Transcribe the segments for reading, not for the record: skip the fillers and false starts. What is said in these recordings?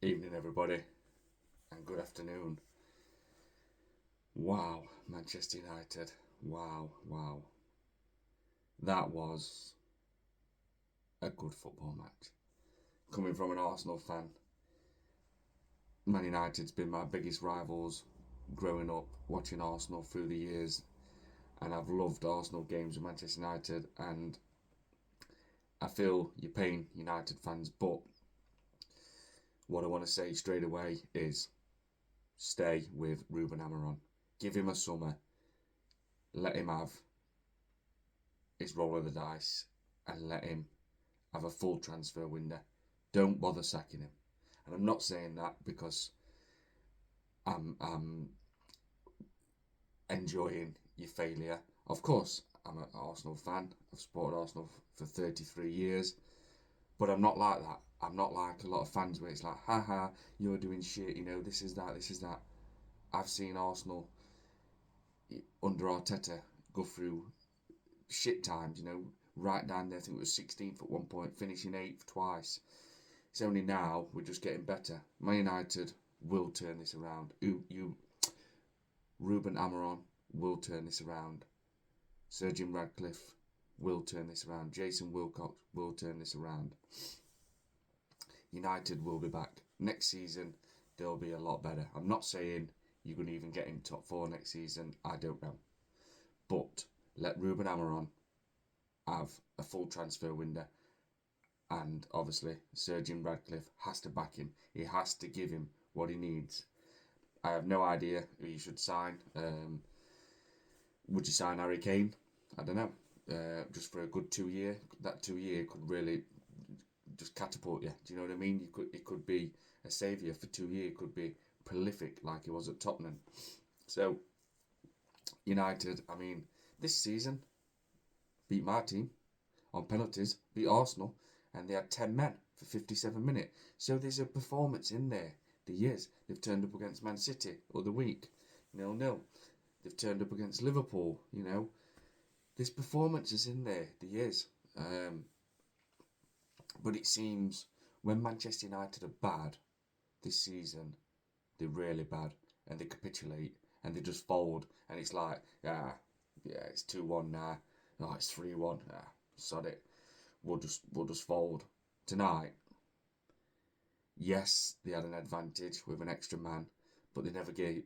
Evening, everybody, and good afternoon. Wow, Manchester United. Wow, wow. That was a good football match. Coming from an Arsenal fan, Man United's been my biggest rivals growing up, watching Arsenal through the years, and I've loved Arsenal games with Manchester United, and I feel your pain, United fans, but what I want to say straight away is stay with Ruben Amorim. Give him a summer, let him have his roll of the dice, and let him have a full transfer window. Don't bother sacking him. And I'm not saying that because I'm enjoying your failure. Of course, I'm an Arsenal fan. I've supported Arsenal for 33 years. But I'm not like that. I'm not like a lot of fans where it's like, haha, you're doing shit, this is that, this is that. I've seen Arsenal under Arteta go through shit times, right down there. I think it was 16th at one point, finishing 8th twice. It's only now we're just getting better. Man United will turn this around. Ruben Amorim will turn this around. Sir Jim Radcliffe will turn this around. Jason Wilcox will turn this around. United will be back. Next season, they'll be a lot better. I'm not saying you're going to even get in top 4 next season. I don't know. But let Ruben Amorim have a full transfer window. And obviously, Sir Jim Radcliffe has to back him. He has to give him what he needs. I have no idea who you should sign. Would you sign Harry Kane? I don't know. Just for a good 2 year. That 2 year could really just catapult you. Do you know what I mean? It could be a saviour for 2 years. It could be prolific like he was at Tottenham. So United, this season beat my team on penalties, beat Arsenal, and they had 10 men for 57 minutes. So there's a performance in there. There is. They've turned up against Man City the other week, 0-0. They've turned up against Liverpool, This performance is in there. There is. But it seems when Manchester United are bad this season, they're really bad, and they capitulate, and they just fold, and it's like, yeah, it's 2-1 now. No, it's 3-1. Sod it. We'll just fold. Tonight, yes, they had an advantage with an extra man, but they never gave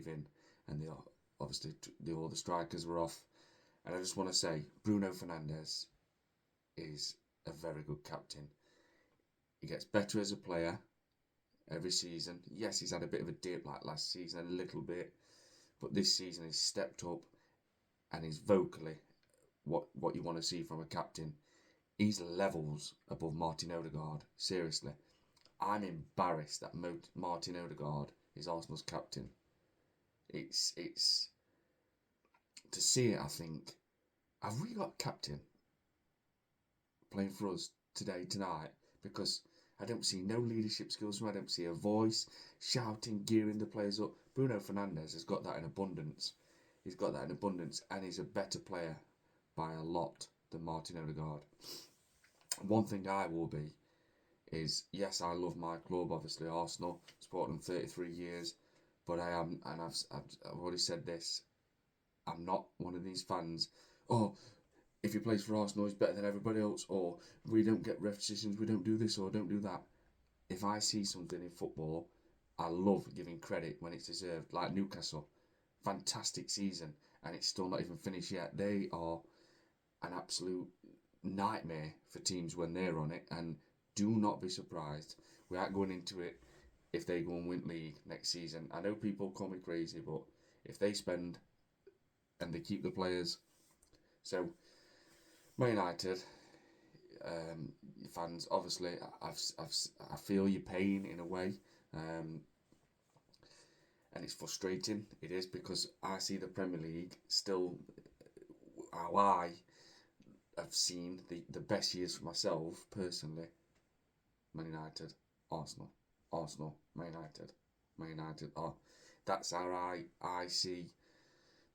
in, and obviously all the strikers were off. And I just want to say, Bruno Fernandes is a very good captain. He gets better as a player every season. Yes, he's had a bit of a dip like last season, a little bit, but this season he's stepped up, and he's vocally what you want to see from a captain. He's levels above Martin Odegaard. Seriously, I'm embarrassed that Martin Odegaard is Arsenal's captain. It's to see it. I think, have we got a captain playing for us tonight? Because I don't see no leadership skills from him. I don't see a voice, shouting, gearing the players up. Bruno Fernandes has got that in abundance. He's got that in abundance, and he's a better player by a lot than Martin Odegaard. One thing I will be is, yes, I love my club, obviously Arsenal, supported them 33 years, but I am, and I've already said this, I'm not one of these fans, if he plays for Arsenal, he's better than everybody else, or we don't get ref decisions, we don't do this or don't do that. If I see something in football, I love giving credit when it's deserved, like Newcastle. Fantastic season, and it's still not even finished yet. They are an absolute nightmare for teams when they're on it, and do not be surprised. We aren't going into it if they go and win league next season. I know people call me crazy, but if they spend and they keep the players, so Man United fans, obviously, I feel your pain in a way, and it's frustrating. It is, because I see the Premier League still how I have seen the best years for myself personally. Man United, Arsenal, Arsenal, Man United, Man United. That's how I see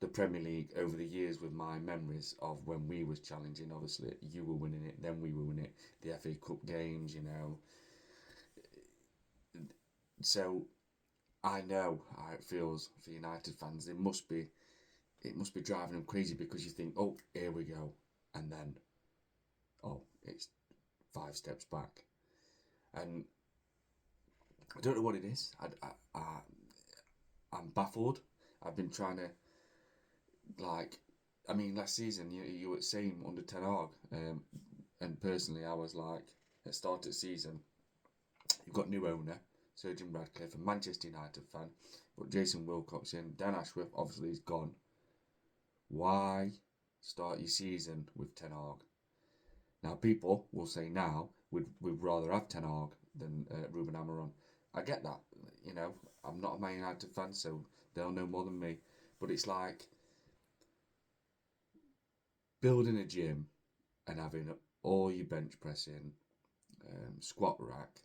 the Premier League over the years, with my memories of when we was challenging. Obviously, you were winning it, then we were winning it. The FA Cup games, So I know how it feels for United fans. It must be driving them crazy because you think, oh, here we go, and then oh, it's 5 steps back, and I don't know what it is. I'm baffled. I've been trying to like, I mean, last season you were same under Ten Hag, and personally I was like at start of the season, you've got new owner Sir Jim Radcliffe, a Manchester United fan, but Jason Wilcox in, Dan Ashworth obviously is gone. Why start your season with Ten Hag? Now people will say now we'd rather have Ten Hag than Ruben Amorim. I get that, you know. I'm not a Man United fan, so they'll know more than me. But it's like building a gym and having all your bench pressing, squat rack,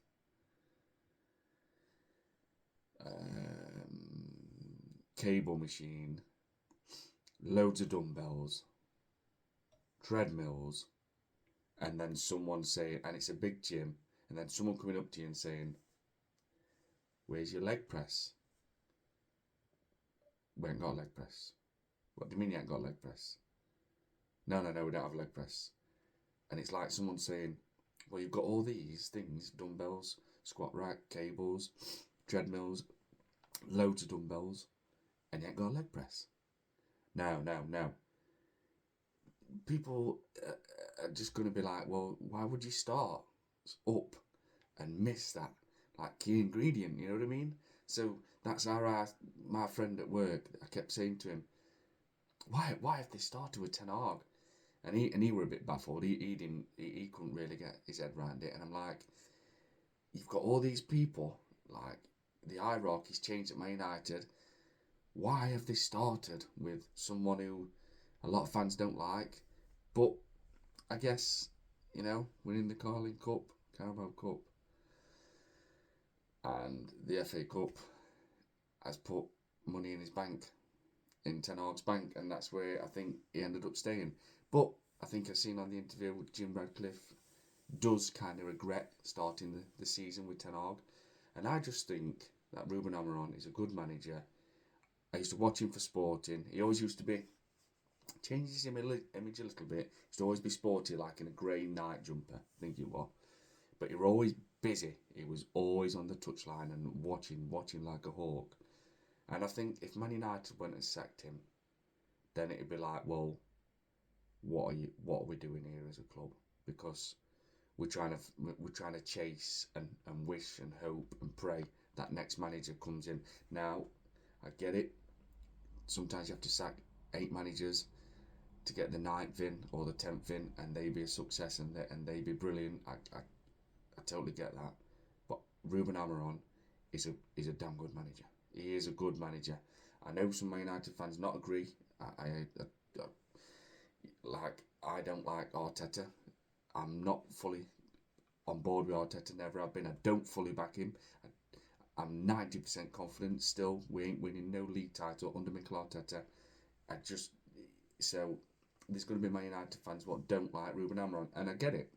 cable machine, loads of dumbbells, treadmills, and then someone saying, and it's a big gym, and then someone coming up to you and saying, "Where's your leg press?" We ain't got a leg press. What do you mean you ain't got a leg press? No, we don't have a leg press. And it's like someone saying, well, you've got all these things, dumbbells, squat rack, cables, treadmills, loads of dumbbells, and you ain't got a leg press. No. People are just going to be like, well, why would you start up and miss that like key ingredient, you know what I mean? So that's how my friend at work, I kept saying to him, why have they started with Ten Hag? And he were a bit baffled. He couldn't really get his head around it. And I'm like, you've got all these people, like the hierarchy's changed at Man United. Why have they started with someone who a lot of fans don't like? But I guess, you know, winning the Carling Cup, Carabao Cup, and the FA Cup has put money in his bank, in Ten Hag's bank, and that's where I think he ended up staying. But I think I've seen on the interview with Jim Radcliffe does kind of regret starting the season with Ten Hag, and I just think that Ruben Amorim is a good manager. I used to watch him for Sporting. He always used to be changes his image a little bit. He used to always be sporty, like in a grey night jumper, I think he was. But he was always busy. He was always on the touchline and watching like a hawk. And I think if Man United went and sacked him, then it'd be like, well, what are we doing here as a club? Because we're trying to chase and wish and hope and pray that next manager comes in. Now, I get it. Sometimes you have to sack 8 managers to get the 9th in or the 10th in, and they be a success and they be brilliant. I totally get that. But Ruben Amorim is a damn good manager. He is a good manager. I know some Man United fans not agree. I don't like Arteta. I'm not fully on board with Arteta. Never have been. I don't fully back him. I'm 90% confident still we ain't winning no league title under Mikel Arteta. So there's going to be Man United fans what don't like Ruben Amorim, and I get it.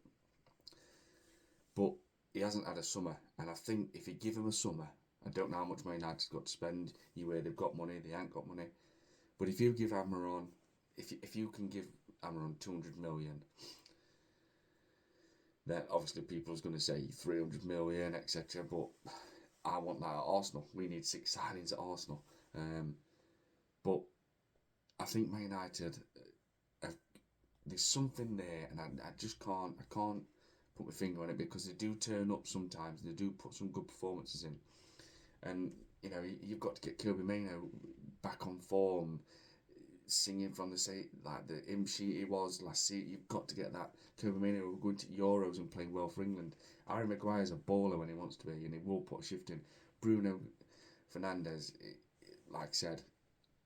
But he hasn't had a summer, and I think if you give him a summer, I don't know how much Man United's got to spend. You hear they've got money, they ain't got money. But if you give Amorim, if you can give Amorim 200 million, then obviously people are going to say 300 million, etc. But I want that at Arsenal. We need 6 signings at Arsenal. But I think Man United, there's something there, and I just can't put my finger on it, because they do turn up sometimes. They do put some good performances in, and you know you've got to get Kobe Mainoo back on form, singing from the hymn sheet he was last season. You've got to get that Kobe Mainoo going to Euros and playing well for England. Harry Maguire's a baller when he wants to be, and he will put a shift in. Bruno Fernandes, like I said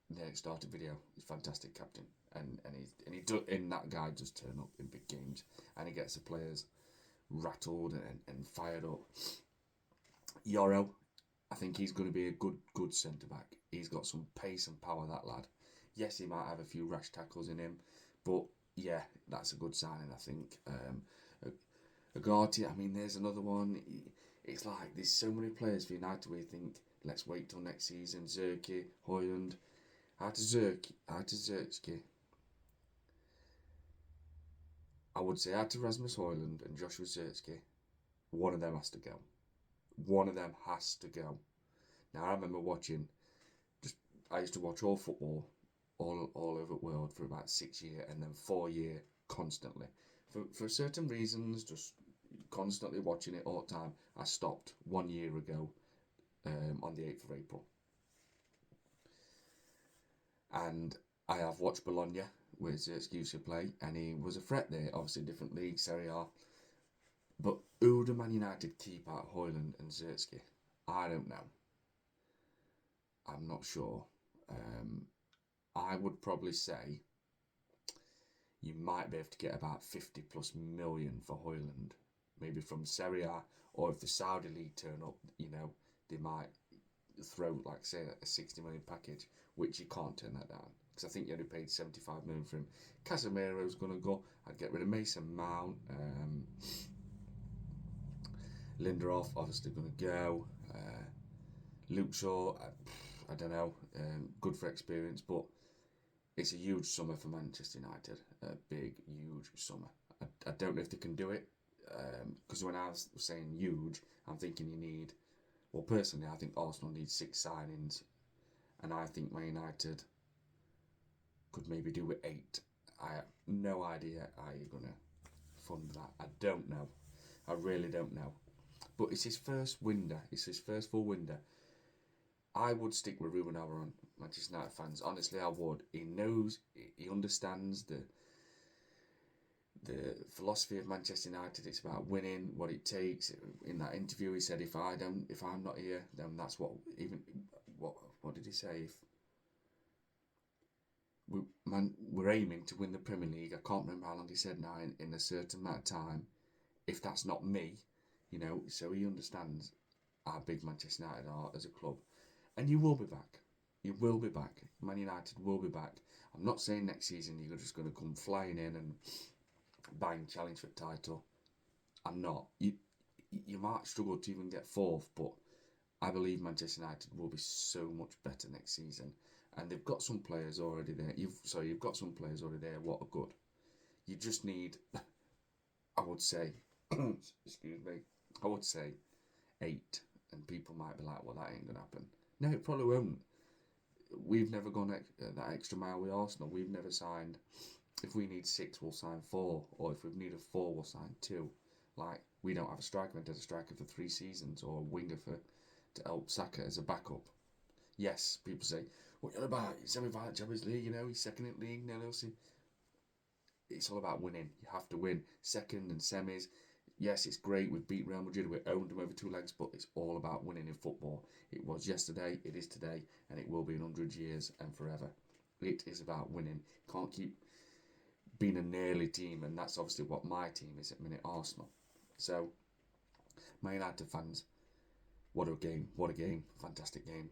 in the started video, he's a fantastic captain, and that guy does turn up in big games, and he gets the players rattled and fired up. Yoro, I think he's going to be a good centre back. He's got some pace and power, that lad. Yes, he might have a few rash tackles in him, but yeah, that's a good signing, I think. Agati, I mean, there's another one. It's like there's so many players for United where you think, let's wait till next season. Zerke, Højlund, Zerke. I would say out to Rasmus Højlund and Joshua Zerke, one of them has to go. One of them has to go. Now I remember watching, I used to watch all football, all over the world for about 6 years and then 4 years constantly. For certain reasons, just constantly watching it all the time. I stopped 1 year ago on the 8th of April. And I have watched Bologna, where Zerke used to play, and he was a threat there, obviously different league, Serie A. But who do Man United keep out Højlund and Zerke? I don't know. I'm not sure. I would probably say you might be able to get about 50 plus million for Højlund, maybe from Serie A, or if the Saudi league turn up, they might throw, like, say, a 60 million package, which you can't turn that down, because I think you only paid 75 million for him. Casemiro's going to go. I'd get rid of Mason Mount. Lindelof, obviously, going to go. Luke Shaw, I don't know, good for experience, but it's a huge summer for Manchester United, a big, huge summer. I don't know if they can do it, because when I was saying huge, I'm thinking you need, well, personally, I think Arsenal needs 6 signings, and I think Man United could maybe do with 8. I have no idea how you're going to fund that. I don't know. I really don't know. But it's his first window. It's his first full window. I would stick with Ruben Amorim, Manchester United fans. Honestly, I would. He knows, he understands the philosophy of Manchester United. It's about winning, what it takes. In that interview, he said, if I'm not here, then that's what did he say? We're aiming to win the Premier League. I can't remember how long he said now, in a certain amount of time. If that's not me, so he understands how big Manchester United are as a club. And you will be back. You will be back. Man United will be back. I'm not saying next season you're just going to come flying in and bang, challenge for the title. I'm not. You might struggle to even get 4th, but I believe Manchester United will be so much better next season. And they've got some players already there. You've got some players already there. What are good. You just need, I would say, excuse me, I would say 8. And people might be like, well, that ain't going to happen. No, it probably won't. We've never gone that extra mile with Arsenal. We've never signed. If we need 6, we'll sign 4. Or if we need a 4, we'll sign 2. Like, we don't have a striker. We had a striker for 3 seasons, or a winger to help Saka as a backup. Yes, people say, what are you about? He's semi-final Champions League, he's second in league. No, it's all about winning. You have to win. Second and semis. Yes, it's great. We've beat Real Madrid. We owned them over 2 legs, but it's all about winning in football. It was yesterday, it is today, and it will be in 100 years and forever. It is about winning. Can't keep being a nearly team, and that's obviously what my team is at the minute, Arsenal. So, Man United fans, what a game. What a game. Fantastic game.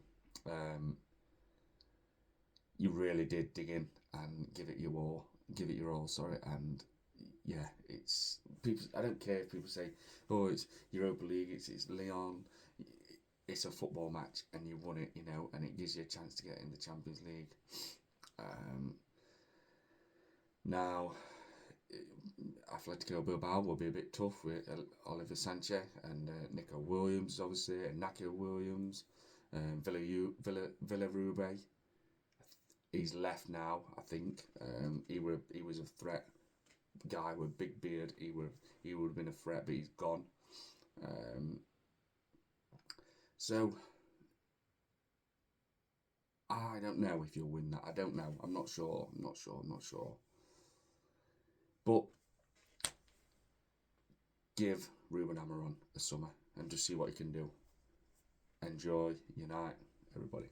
You really did dig in and give it your all, and yeah, it's people. I don't care if people say, "Oh, it's Europa League, it's Lyon." It's a football match, and you won it, and it gives you a chance to get in the Champions League. Now, Atletico Bilbao will be a bit tough with Oliver Sanchez and Nico Williams, obviously, and Nacho Williams, Villarubey. He's left now, I think. He was a threat guy with a big beard. He would have been a threat, but he's gone. So I don't know if you'll win that. I don't know. I'm not sure. But give Ruben Amorim a summer and just see what he can do. Enjoy, unite, everybody.